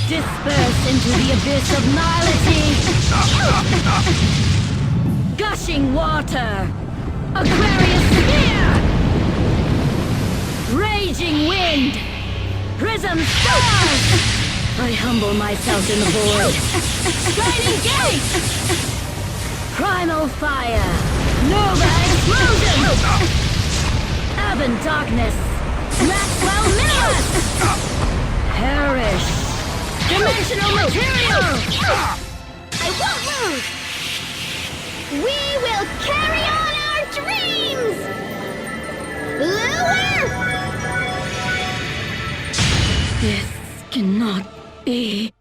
Disperse into the abyss of nihility! Gushing water! Aquarius sphere! Raging wind! Prism stars! I humble myself in the void! Shining gate! Primal fire! Nova explosion! Urban darkness! Maxwell minimus! Perish! Dimensional material! I won't move! We will carry on our dreams! Lure! This cannot be.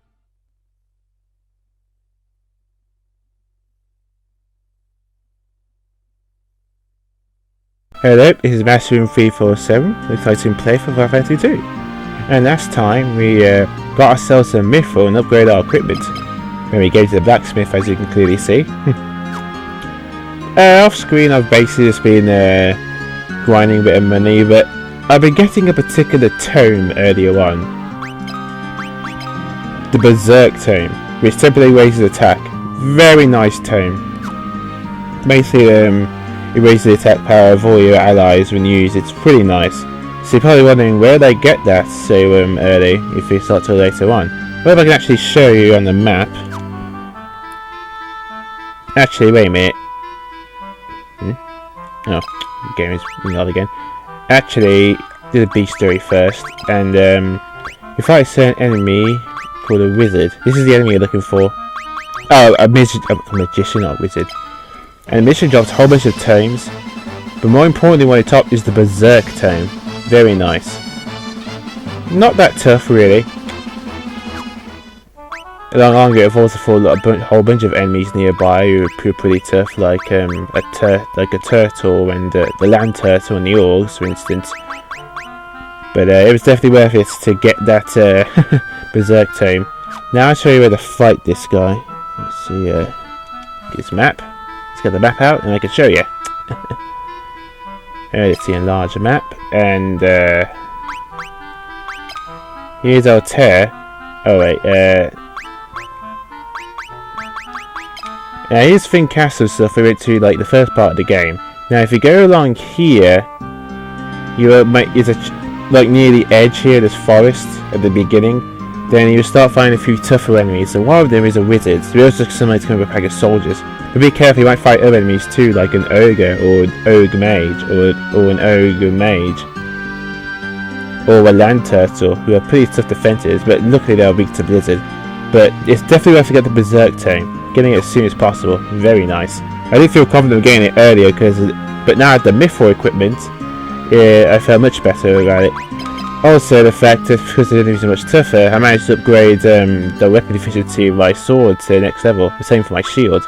Hello, this is Master347 with exciting play for Final Fantasy 2. And last time we got ourselves a mithril and upgraded our equipment when we go to the blacksmith, as you can clearly see. Off screen I've basically just been grinding a bit of money, but I've been getting a particular tome earlier on. The Berserk tome, which temporarily raises attack. Very nice tome. Basically it raises the attack power of all your allies when used. It's pretty nice. So you're probably wondering where they get that so early if it's not till later on. Well, if I can actually show you on the map. Actually, wait a minute. Oh, the game is odd again. Actually, do the beast story first, and if I say an enemy called a wizard, this is the enemy you're looking for. Oh, a magician, not a wizard. And the mission drops a whole bunch of tomes, but more importantly, one at the top is the Berserk tome. Very nice. Not that tough, really. Along it, I've also fought a whole bunch of enemies nearby who are pretty tough, like a turtle and the land turtle and the orcs, for instance. But it was definitely worth it to get that Berserk tome. Now I'll show you where to fight this guy. Let's see, get this map. Let's get the map out and I can show you. Let's see, enlarge the map, and here's Altair. Oh wait, here's Finn Castle stuff we went to like the first part of the game. Now if you go along here, it's like near the edge here, this forest at the beginning. Then you start finding a few tougher enemies, and one of them is a wizard. So we also sometimes come with a pack of soldiers. But be careful, you might fight other enemies too, like an ogre or an ogre mage or an ogre mage. Or a land turtle, who are pretty tough defenses, but luckily they are weak to blizzard. But it's definitely worth to get the Berserk tome. Getting it as soon as possible. Very nice. I didn't feel confident of getting it earlier, but now I have the mithril equipment, I felt much better about it. Also, the fact that because the enemies are much tougher, I managed to upgrade the weapon efficiency of my sword to the next level. The same for my shield.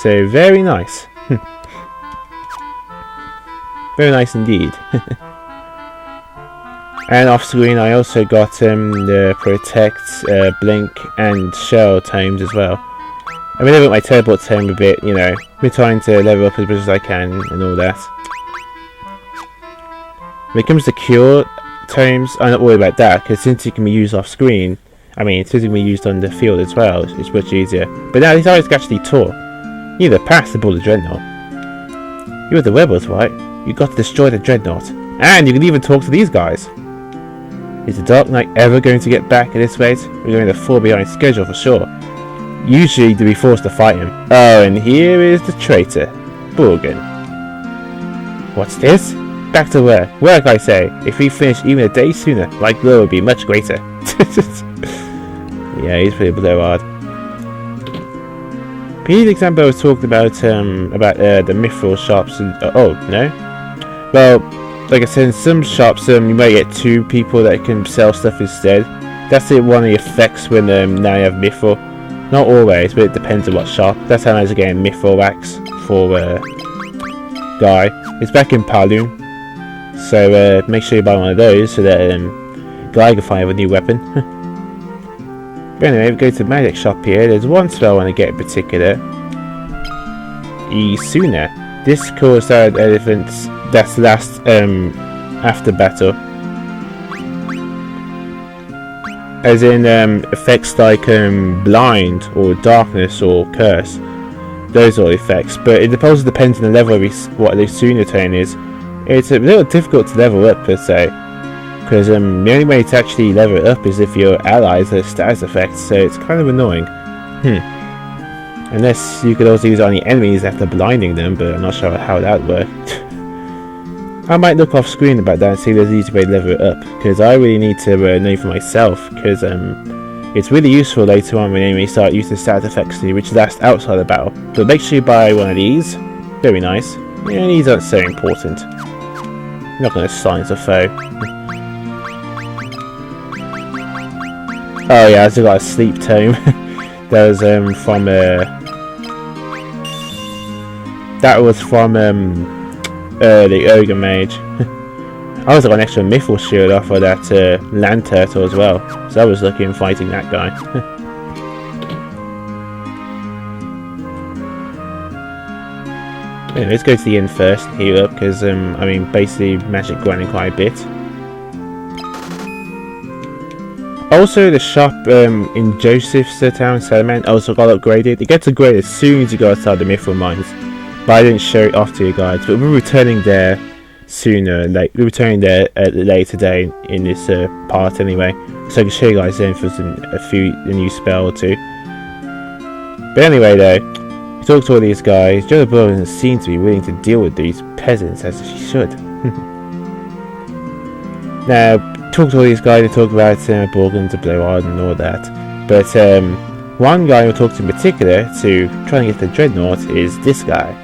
So, very nice. Very nice indeed. And off screen I also got the Protect, Blink and Shell tomes as well. I mean, I got my teleport tome a bit, you know. Been trying to level up as much as I can and all that. When it comes to Cure tomes, I'm not worried about that, because since it can be used off screen, I mean, since it can be used on the field as well, it's much easier. But now these items can actually talk. You either pass the ball to dreadnaught. You were the rebels, right? You got to destroy the dreadnaught. And you can even talk to these guys. Is the Dark Knight ever going to get back at this rate? We're going to fall behind schedule for sure. Usually to be forced to fight him. Oh, and here is the traitor, Borgen. What's this? Back to work. Work, I say. If we finish even a day sooner, my glow would be much greater. Yeah, he's pretty blowhard. Here's the example I was talking about the mithril shops. Oh, no? Well, like I said, in some shops, you might get two people that can sell stuff instead. That's one of the effects when now you have mithril. Not always, but it depends on what shop. That's how I was getting mithril wax for Guy. It's back in Paloon. So make sure you buy one of those so that Guy can find a new weapon. But anyway, we go to the magic shop here. There's one spell I want to get in particular. Isuna. This calls out elephants that's last after battle. as in effects like blind or darkness or curse. Those are effects, but it also depends on the level of what the Sunatone is. It's a little difficult to level up per se, because the only way to actually level it up is if your allies have status effects, so it's kind of annoying. Unless you could also use it on the enemies after blinding them, but I'm not sure how that works. I might look off screen about that and see if there's an easy way to level it up, because I really need to know for myself, because it's really useful later on when enemies start using status effects to you, which last outside the battle. But make sure you buy one of these. Very nice. Yeah, these aren't so important. I'm not going to silence a foe. Oh yeah, I also got a sleep tome. That was from the ogre mage. I also got an extra mithril shield off of that land turtle as well, so I was lucky in fighting that guy. Anyway, let's go to the inn first and heal up, because I mean basically magic grinding quite a bit. Also the shop in Josef's town, Salamand, also got upgraded. It gets upgraded as soon as you go outside the mithril mines, but I didn't show it off to you guys, but we're returning there sooner, like we're returning there later today in this part anyway, so I can show you guys then for a new spell or two. But anyway though, we talked to all these guys. Joseph doesn't seem to be willing to deal with these peasants as she should. Now, talk to all these guys, they talk about Borgund to blow on and all that, but one guy we'll talk to in particular to try and get the dreadnaught is this guy.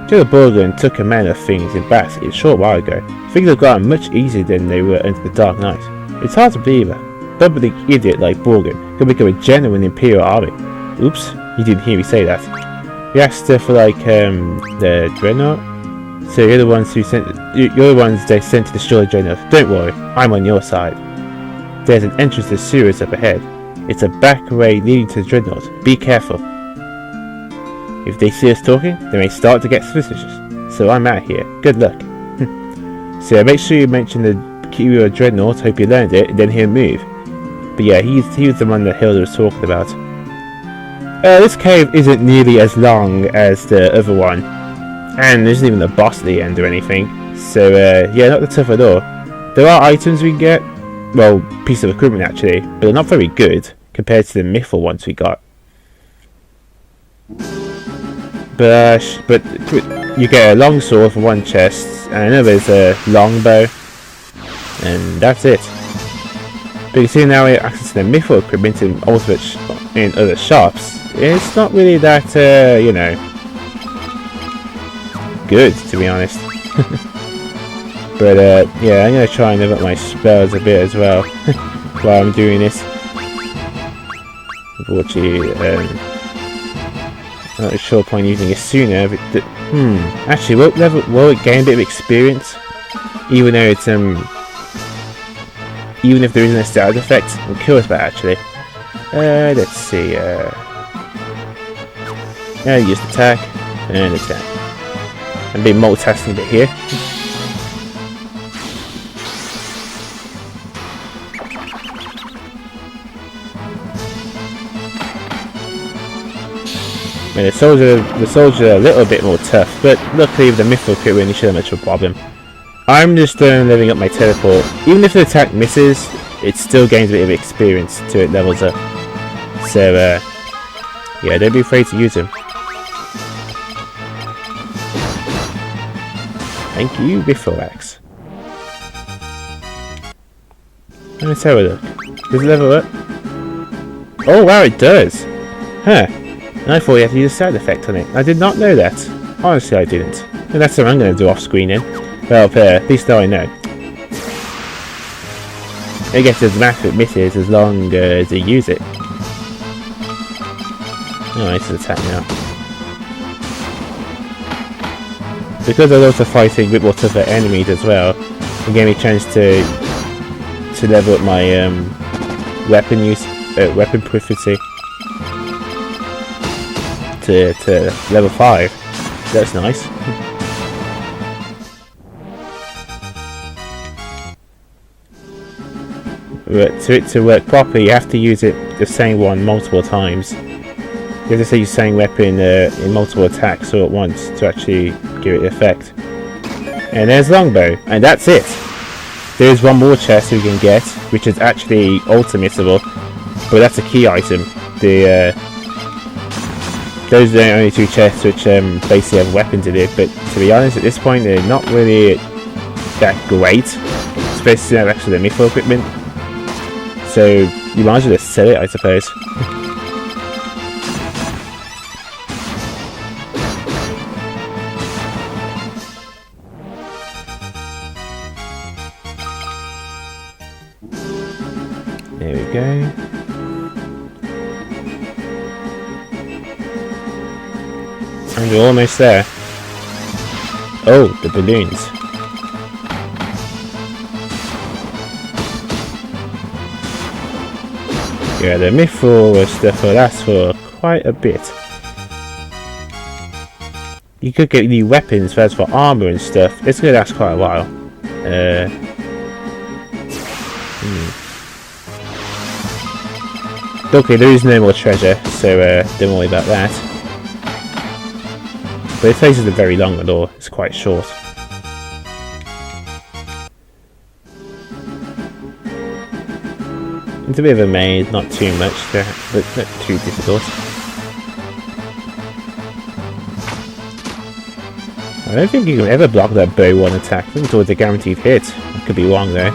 Joseph Borgund took command of things in Bath a short while ago. Things have gotten much easier than they were under the Dark Knight. It's hard to believe a bumbling idiot like Borgund could become a general in the Imperial Army. Oops, you didn't hear me say that. We asked for like the dreadnaught. So you're the ones they sent to destroy the dreadnaught. Don't worry, I'm on your side. There's an entrance to the sewers up ahead. It's a back way leading to the dreadnaught. Be careful. If they see us talking, they may start to get suspicious. So I'm out here. Good luck. So make sure you mention the key of dreadnaught. Hope you learned it, and then he'll move. But yeah, he was the one that Hilda was talking about. This cave isn't nearly as long as the other one, and there isn't even a boss at the end or anything. So yeah, not the tough at all. There are items we can get, well, pieces of equipment actually, but they're not very good compared to the mithril ones we got. But you get a long sword for one chest, and another is a long bow, and that's it. But you see now we have access to the mithril equipment in other shops. It's not really that you know, good, to be honest. But yeah, I'm gonna try and level up my spells a bit as well while I'm doing this. Unfortunately, not sure point using it sooner, but actually will it gain a bit of experience, even though it's even if there isn't a status effect? I'm curious about actually. Let's see. Use attack and attack. I'm being multitasking a bit here. I mean, the soldiers are a little bit more tough, but luckily with the mithril kit we really shouldn't have much of a problem. I'm just leveling up my teleport. Even if the attack misses, it still gains a bit of experience till it levels up. So yeah, don't be afraid to use them. Thank you, mithril axe. Let's have a look. Does it level up? Oh wow, it does! Huh. I thought you had to use a side effect on it. I did not know that. Honestly, I didn't. And that's what I'm going to do off screen then. Well, at least now I know. I guess it doesn't matter if it misses as long as you use it. Oh, it's an attack now. Because I was also fighting a bit more tougher enemies as well, it gave me a chance to level up my weapon proficiency to level 5. That's nice. but to it to work properly, you have to use it the same one multiple times. You have to use the same weapon in multiple attacks all at once to actually give it effect. And there's longbow, and that's it. There's one more chest we can get, which is actually ultimatable, but that's a key item. Those are the only 2 chests which basically have weapons in it, but to be honest, at this point they're not really that great, especially now actually the mythical equipment. So you might as well just sell it, I suppose. There we go. And we're almost there. Oh, the balloons. Yeah, the mythical stuff will last for quite a bit. You could get new weapons first for armor and stuff. It's gonna last quite a while. Okay, there is no more treasure, so don't worry about that. But this place isn't very long at all, it's quite short. It's a bit of a maze, not too much, but not too difficult. I don't think you can ever block that bow one attack. I think it's always a guaranteed hit. I could be wrong though.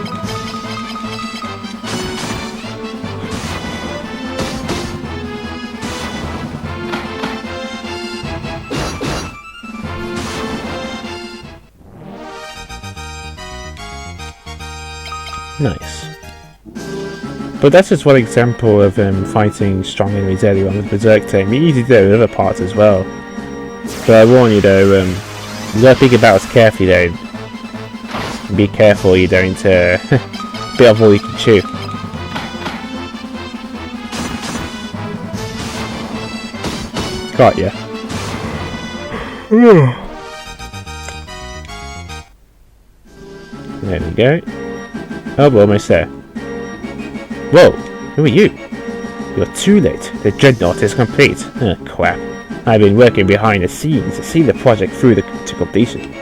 Nice. But that's just one example of fighting strong enemies early on with Berserk Tame. You easily do it with other parts as well. But I warn you though, you gotta think about us carefully though. Be careful you don't bit off all you can chew. Got ya. There we go. Oh, we're almost there. Whoa! Who are you? You're too late. The dreadnaught is complete. Oh, crap. I've been working behind the scenes to see the project through to completion.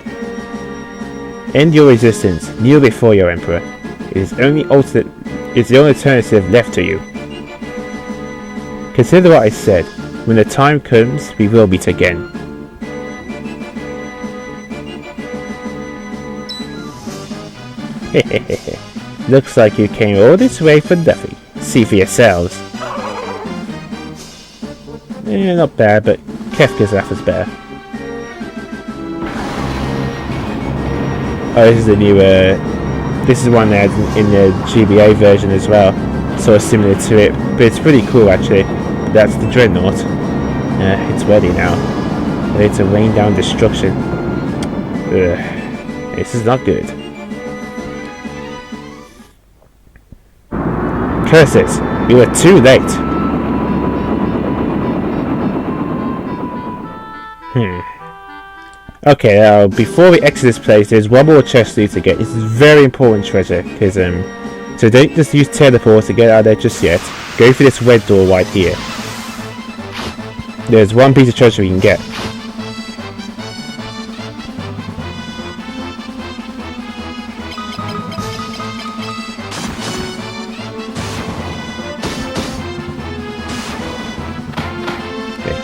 End your resistance. Kneel before your emperor. It's the only alternative left to you. Consider what I said. When the time comes, we will meet again. Hehehe. Looks like you came all this way for nothing. See for yourselves. Not bad, but Kefka's laugh is better. Oh, this is the new, this is one that's in the GBA version as well. Sort of similar to it, but it's pretty cool actually. That's the dreadnaught. It's ready now. Ready to rain down destruction. Ugh. This is not good. Curses! You were too late! Okay, now before we exit this place, there's one more chest we need to get. This is very important treasure, because so don't just use teleport to get out of there just yet. Go for this red door right here. There's one piece of treasure we can get.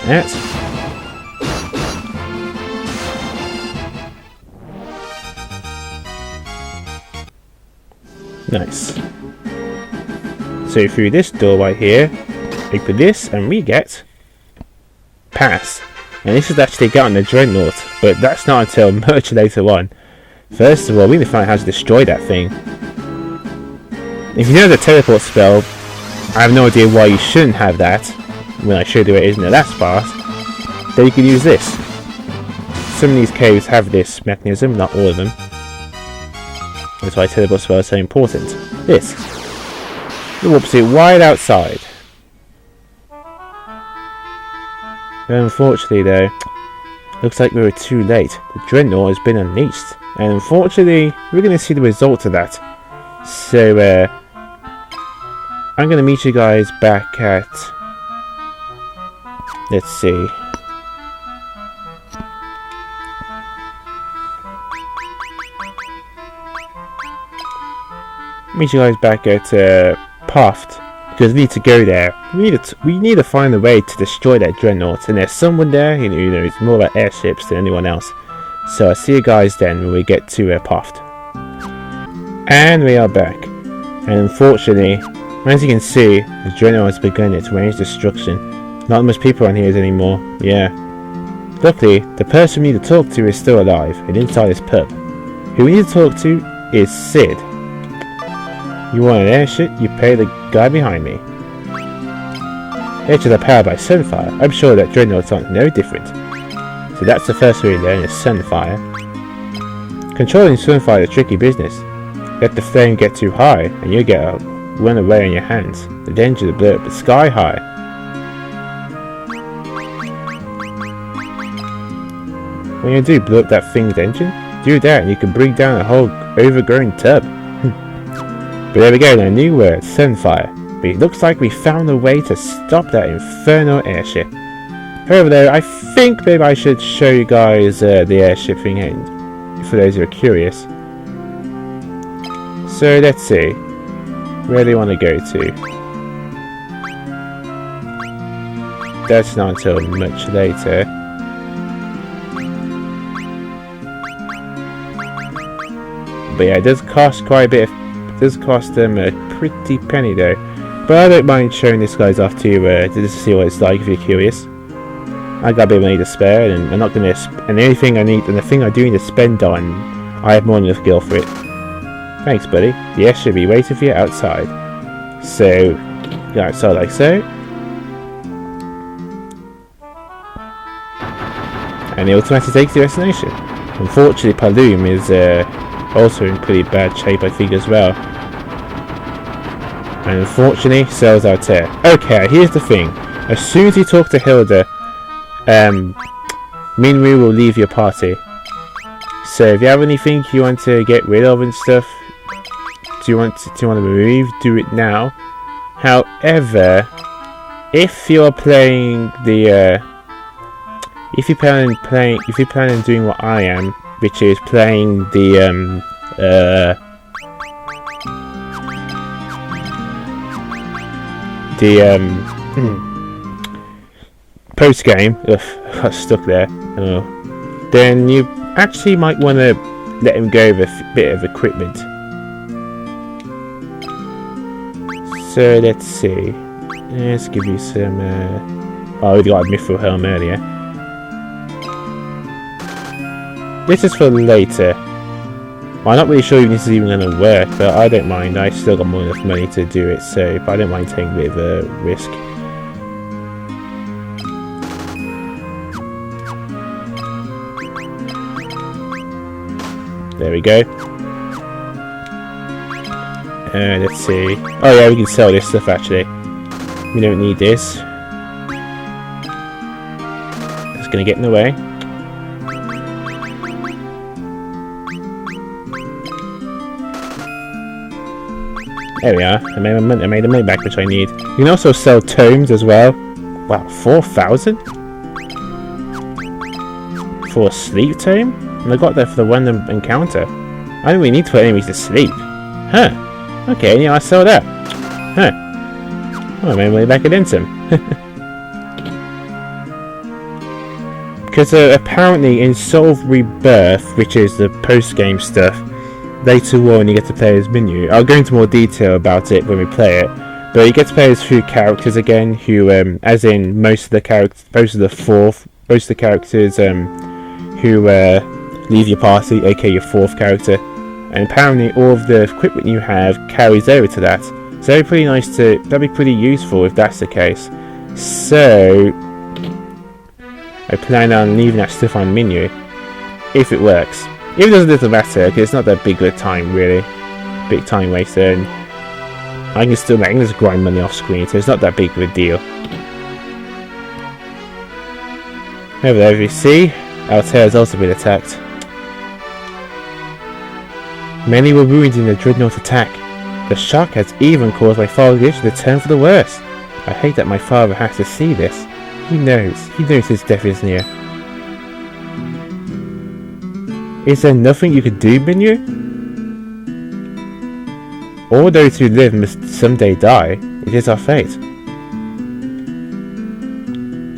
That. Nice. So through this door right here, open this and we get pass. And this is actually getting the dreadnaught, but that's not until much later on. First of all, we need to find out how to destroy that thing. If you know the teleport spell, I have no idea why you shouldn't have that. When I showed you where it is in the last part, then you can use this. Some of these caves have this mechanism, not all of them. That's why teleport spell is so important. This. It warps it wide outside. But unfortunately though, looks like we were too late. The dreadnaught has been unleashed. And unfortunately, we're going to see the result of that. So, I'm gonna meet you guys back at, let's see, meet you guys back at Poft, because we need to go there. We need to find a way to destroy that dreadnaught, and there's someone there who knows more about airships than anyone else. So I'll see you guys then when we get to Poft. And we are back. And unfortunately, as you can see, the dreadnaught has begun its range destruction. Not much people on here anymore. Yeah. Luckily, the person we need to talk to is still alive and inside this pub. Who we need to talk to is Sid. You want an airship? You pay the guy behind me. Airships are powered by sunfire. I'm sure that dreadnaughts aren't no different. So that's the first we learn is sunfire. Controlling sunfire is a tricky business. Let the flame get too high and you get a run away on your hands. The danger to blow up the sky high. When you do blow up that thing's engine, do that and you can bring down a whole overgrown tub. But there we go, a new word, sunfire. But it looks like we found a way to stop that infernal airship. However though, I think maybe I should show you guys the airship thing for those who are curious. So let's see, where do you want to go to? That's not until much later. But yeah, it does cost quite a bit. It does cost them a pretty penny though. But I don't mind showing this guys off to you just to see what it's like if you're curious. I got a bit of money to spare, and I'm not gonna. And the only thing I need, and the thing I do need to spend on, I have more than enough gil for it. Thanks, buddy. The air should be waiting for you outside. So, go outside like so. And it automatically takes you to the destination. Unfortunately, Paloom is also in pretty bad shape, I think, as well. And unfortunately, sells our tear. Okay, here's the thing. As soon as you talk to Hilda, Minwu will leave your party. So if you have anything you want to get rid of and stuff, do you want to remove, do it now. However, if you're playing the if you plan on doing what I am, which is playing the post game, got stuck there. Then you actually might want to let him go with a bit of equipment. So let's see. Let's give you some. Oh, we got a mithril helm earlier. This is for later. Well, I'm not really sure if this is even going to work, but I don't mind. I still got more than enough money to do it, so but I don't mind taking a bit of a risk. There we go. Let's see. Oh yeah, we can sell this stuff actually. We don't need this. It's going to get in the way. There we are. I made the money back, which I need. You can also sell tomes as well. Wow, 4,000 for a sleep tome? And I got that for the random encounter. I don't really need to put enemies to sleep. Huh. Okay, yeah, I sell that. Huh. Oh, I made money back against him. Because apparently in Soul of Rebirth, which is the post-game stuff, later on you get to play as Minwu. I'll go into more detail about it when we play it. But you get to play as few characters again, who, as in most of the characters who leave your party, aka your fourth character. And apparently all of the equipment you have carries over to that. So that'd be pretty nice that'd be pretty useful if that's the case. So I plan on leaving that stuff on Minwu, if it works. If it doesn't matter, because it's not that big of a time really. Big time waster, and I can just grind money off screen, so it's not that big of a deal. Over there, if you see, Altair has also been attacked. Many were wounded in the dreadnaught attack. The shock has even caused my father's condition to turn for the worse. I hate that my father has to see this. He knows his death is near. Is there nothing you could do, Minyu? All those who live must someday die. It is our fate.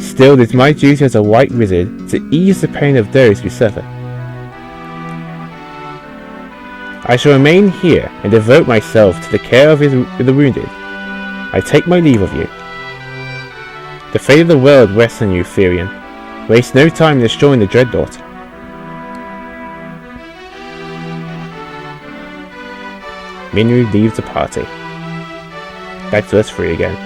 Still, it is my duty as a white wizard to ease the pain of those who suffer. I shall remain here and devote myself to the care of the wounded. I take my leave of you. The fate of the world rests on you, Firion. Waste no time in destroying the dreadnaught. Minyu leaves the party. Back to us three again.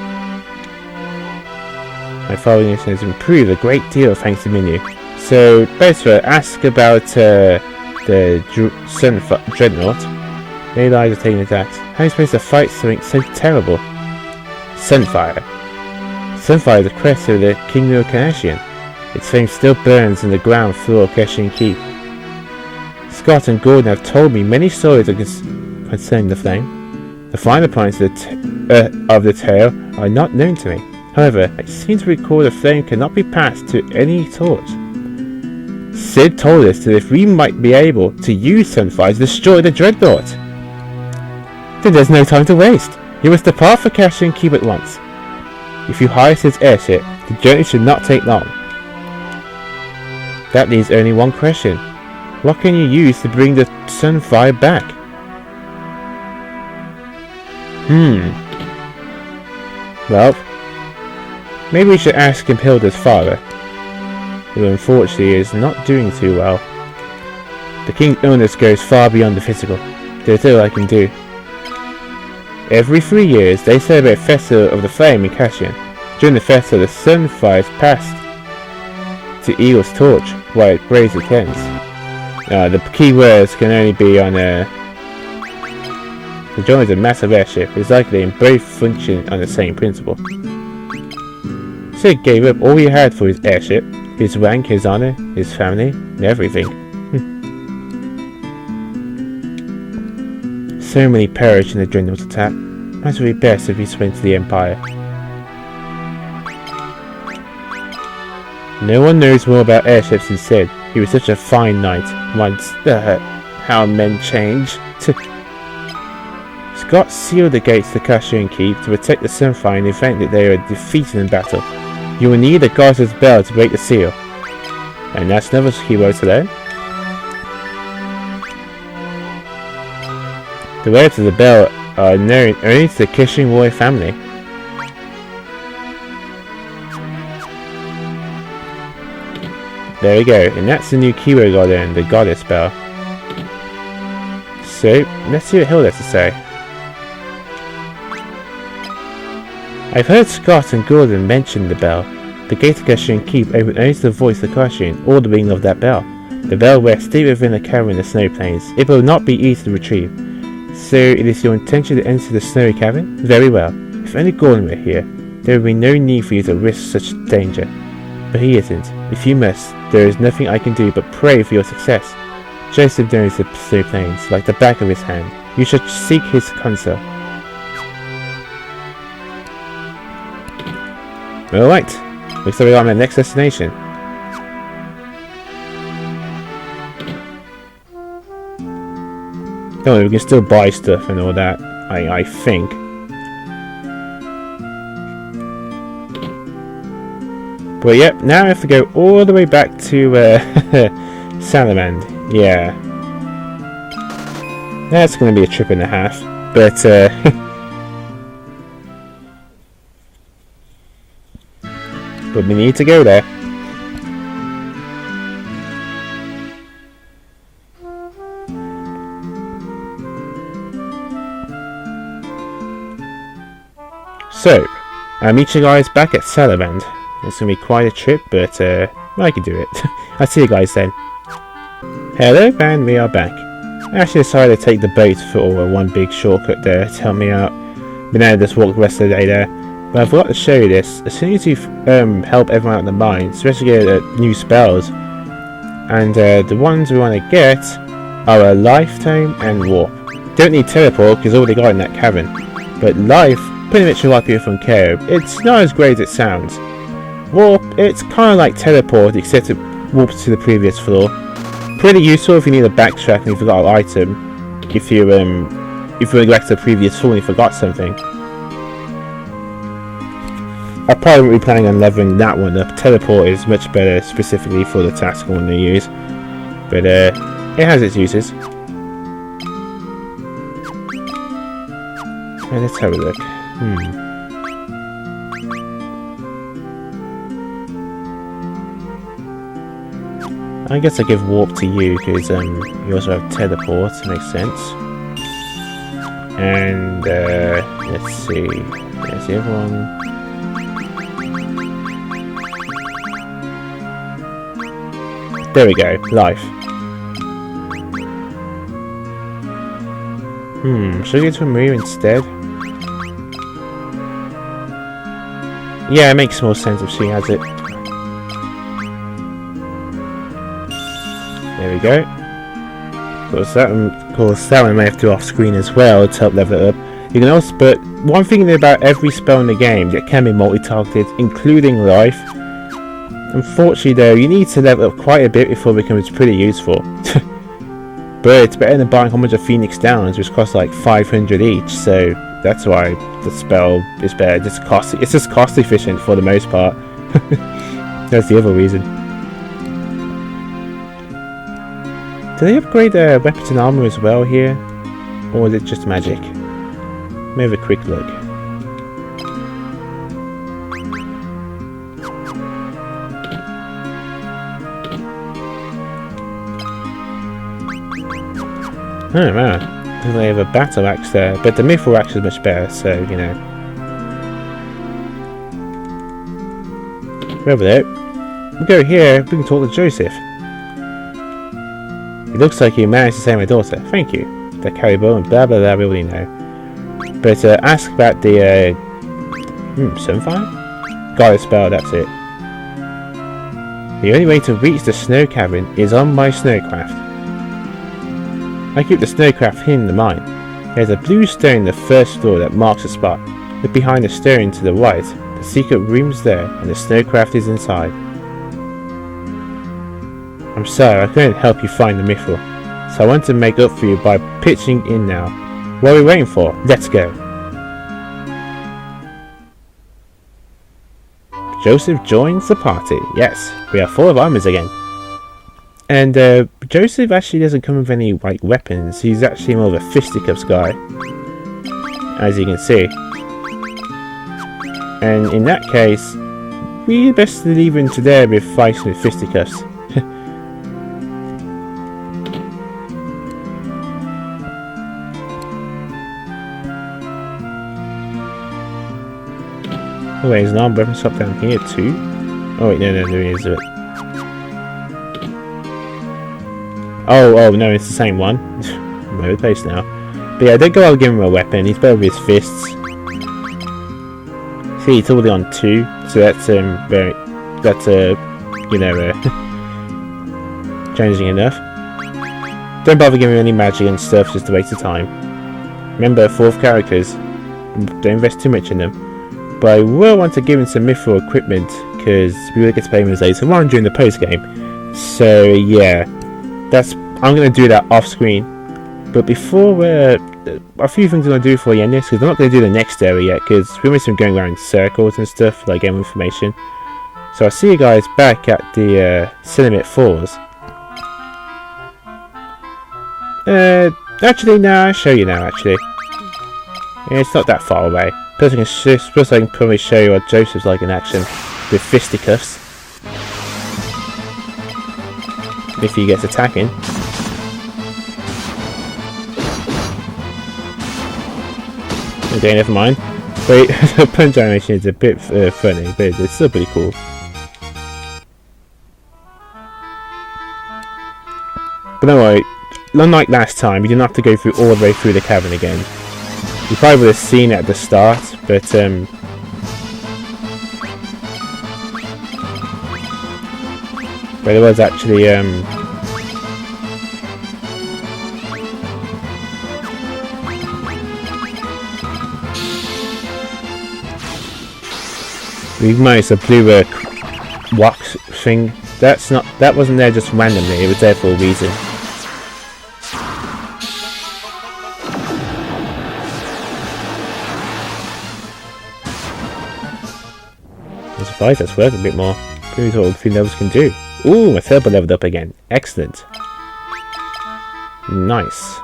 My following has improved a great deal thanks to Minyu. So, Bedsford, ask about the dreadnaught. Many lives are taking attacks. How are you supposed to fight something so terrible? Sunfire. Sunfire is the crest of the Kingdom of Kashian. Its flame still burns in the ground floor of Kashian Keep. Scott and Gordon have told me many stories concerning the flame. The finer points of the tale are not known to me. However, I seem to recall the flame cannot be passed to any torch. Sid told us that if we might be able to use Sunfire to destroy the dreadnaught. Then there's no time to waste. You must depart for Kashian Keep at once. If you hire Sid's airship, the journey should not take long. That leaves only one question. What can you use to bring the Sunfire back? Well, maybe we should ask him Hilda's father, who unfortunately is not doing too well. The King's illness goes far beyond the physical. There's little I can do. Every 3 years, they celebrate a Festival of the Flame in Kashian. During the festival, the Sunfire is passed to Eagle's torch while it braves its ends. The key words can only be on the journey is a massive airship. It's likely in both function on the same principle. Sid gave up all he had for his airship, his rank, his honor, his family, and everything. So many perished in the dreadnaught attack. Might be best if he went to the Empire. No one knows more about airships than Sid. He was such a fine knight. Once, how men change. Scott sealed the gates to Kashian Keep to protect the Sunfire in the event that they are defeated in battle. You will need the Goddess's bell to break the seal. And that's another keyword to learn. The words of the bell are known only to the Kashian royal family. There we go, and that's the new keyword I learned, the Goddess bell. So, let's see what Hilda has to say. I've heard Scott and Gordon mention the bell. The gate of Kashian Keep opened only to the voice of Kashian, or the ringing of that bell. The bell rests deep within a cavern in the snow plains. It will not be easy to retrieve. So it is your intention to enter the snowy cavern? Very well. If only Gordon were here, there would be no need for you to risk such danger. But he isn't. If you must, there is nothing I can do but pray for your success. Joseph knows the snow plains like the back of his hand. You should seek his counsel. Alright, looks like we're on our next destination. Don't worry, we can still buy stuff and all that, I think. But yep, now I have to go all the way back to Salamand. Yeah. That's going to be a trip and a half, but but we need to go there. So, I'll meet you guys back at Salamand. It's going to be quite a trip, but I can do it. I'll see you guys then. Hello, and we are back. I actually decided to take the boat for one big shortcut there to help me out. But now I just walk the rest of the day there. But I forgot to show you this. As soon as you help everyone out in the mine, especially get new spells. And the ones we want to get are a lifetime and warp. don't need teleport because all they got in that cavern. But life, pretty much a lot of people from Care, it's not as great as it sounds. Warp, it's kind of like teleport except it warps to the previous floor. Pretty useful if you need a backtrack and you forgot an item. If you go back to the previous floor and you forgot something. I probably won't be planning on leveling that one up. Teleport is much better specifically for the task I want to use. But it has its uses. Let's have a look. I guess I give warp to you because you also have teleport. Makes sense. And let's see. There's the other one. There we go. Life. Should I go to a Maria instead? Yeah, it makes more sense if she has it. There we go. Of course, that one may have to do off screen as well to help level it up. You can also, but one thing about every spell in the game that can be multi-targeted, including life. Unfortunately though, you need to level up quite a bit before it becomes pretty useful. But it's better than buying a whole bunch of Phoenix Downs, which cost like 500 each, so that's why the spell is better. It's just cost efficient for the most part. That's the other reason. Do they upgrade their weapons and armor as well here? Or is it just magic? Let me have a quick look. Oh man, they have a battle axe there, but the mithril axe is much better, so you know. Over there. We go here, we can talk to Joseph. It looks like you managed to save my daughter. Thank you. The caribou and blah blah blah, we already know. But ask about the sunfire? Got a spell, that's it. The only way to reach the snow cavern is on my snowcraft. I keep the snowcraft hidden in the mine. There's a blue stone in the first floor that marks the spot. Look behind the stone to the right. The secret room's there, and the snowcraft is inside. I'm sorry, I couldn't help you find the mithril, so I want to make up for you by pitching in now. What are we waiting for? Let's go. Joseph joins the party. Yes, we are full of armors again. And Joseph actually doesn't come with any like weapons. He's actually more of a fisticuffs guy, as you can see. And in that case, we best leave him to there with fighting with fisticuffs. Oh wait, there's an armed weapon shop down here too? Oh wait, no, there is it. Oh no, it's the same one. I'm over the place now. But yeah, don't go out and give him a weapon, he's better with his fists. See, it's already on 2, so that's challenging enough. Don't bother giving him any magic and stuff, just a waste of time. Remember, 4th characters, don't invest too much in them. But I will want to give him some mithril equipment, because we will get to play him later on during the post game. So yeah, I'm going to do that off screen. But before a few things I'm going to do before I end this, because I'm not going to do the next area yet, because we're missing going around in circles and stuff, like game information. So I'll see you guys back at the Cinnamon Falls. Actually, no, I'll show you now, actually. Yeah, it's not that far away. Plus I can probably show you what Joseph's like in action with fisticuffs. If he gets attacking. Okay, never mind. Wait, the punch animation is a bit funny, but it's still pretty cool. But don't worry, unlike last time, you didn't have to go through all the way through the cavern again. You probably would have seen it at the start, but there was actually We minus a blue wax thing. That wasn't there just randomly, it was there for a reason. I'm surprised that's worked a bit more. Proves what all 3 levels can do. Ooh, my turbo leveled up again. Excellent. Nice.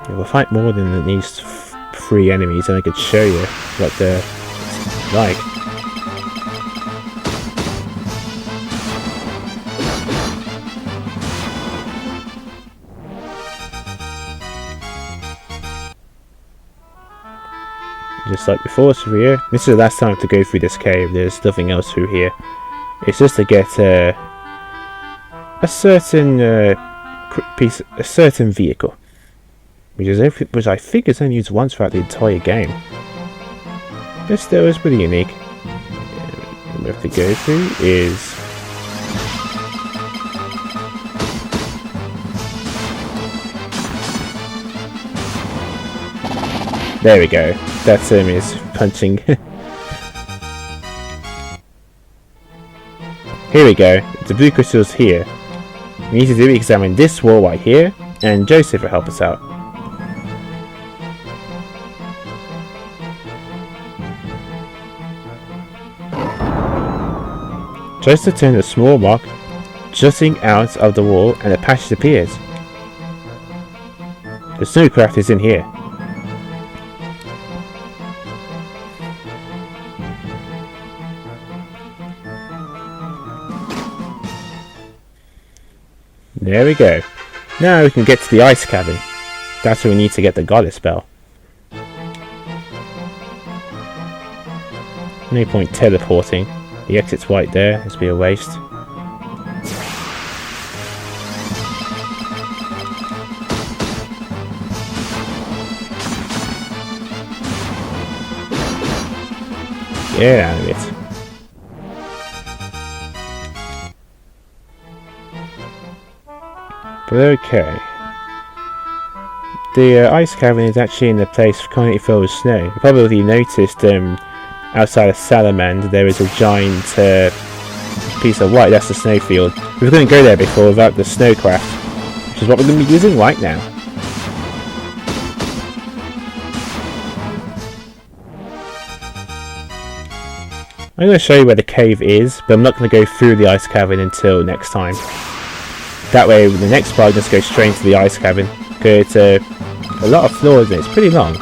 Yeah, we'll fight more than these 3 enemies, and I could show you what they're like. Just like before, through here. This is the last time to go through this cave. There's nothing else through here. It's just to get a certain a certain vehicle, which I think is only used once throughout the entire game. But still, it's pretty unique. What we have to go through is there we go. That is punching. Here we go. The blue crystal's here. We need to do examine this wall right here, and Joseph will help us out. Just turn a small rock jutting out of the wall, and a passage appears. The snowcraft is in here. There we go. Now we can get to the ice cabin. That's where we need to get the goddess spell. No point teleporting. The exit's right there. It's be a waste. Get out of it. But okay. The ice cavern is actually in the place currently filled with snow. You probably noticed outside of Salamand there is a giant piece of white. That's the snowfield. We couldn't go there before without the snowcraft, which is what we're going to be using right now. I'm going to show you where the cave is, but I'm not going to go through the ice cavern until next time. That way, with the next part, just go straight into the ice cavern. Because it's a lot of floors and it's pretty long.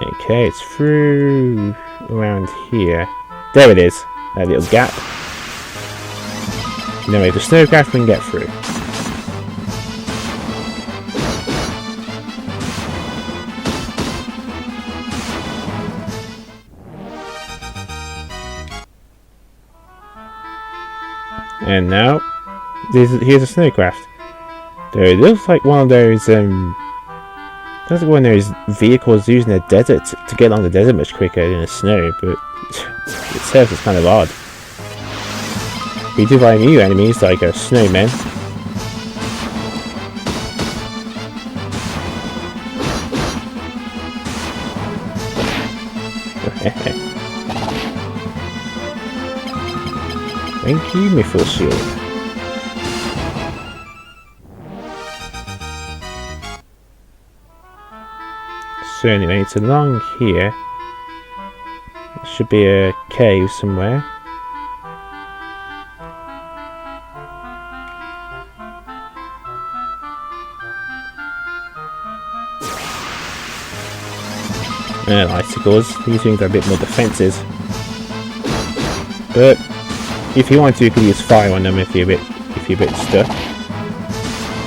Okay, it's through around here. There it is. That little gap. Now we have the snowcraft we can get through. And now, here's a snowcraft. It looks like one of those, vehicles used in the desert to get along the desert much quicker than the snow, but it serves as kind of odd. We do find new enemies like snowmen. Thank you, my full shield. So anyway, it's along here. There should be a cave somewhere. And icicles. These things are a bit more defensive. But if you want to, you could use fire on them if you're a bit stuck.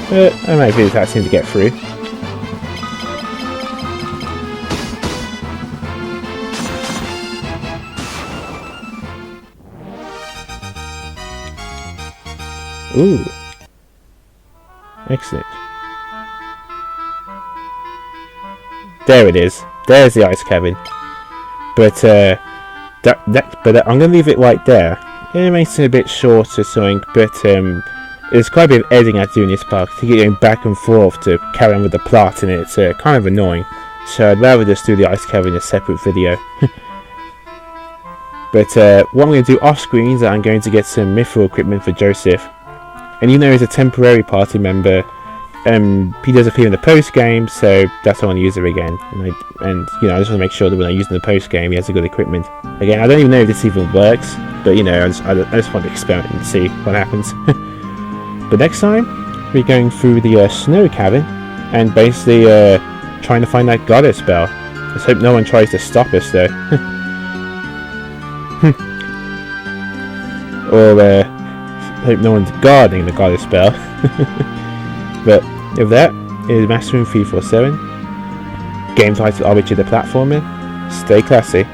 But I might be that seem to get through. Ooh. Excellent. There it is. There's the ice cabin. But but I'm gonna leave it right there. It makes it a bit short or something, but there's quite a bit of editing I do in this part to get going back and forth to carry on with the plot, and it's kind of annoying. So I'd rather just do the ice cover in a separate video. But what I'm going to do off screen is that I'm going to get some mithril equipment for Josef. And even though he's a temporary party member, he does appear in the post game, so that's why I want to use it again. And you know, I just want to make sure that when I'm using the post game, he has a good equipment. Again, I don't even know if this even works, but you know, I just want to experiment and see what happens. But next time, we're going through the snow cabin and basically trying to find that goddess spell. Let's hope no one tries to stop us though. Or hope no one's guarding the goddess spell. But with that, it is Master Room 347. Game title, Arbiter the Platformer. Stay classy.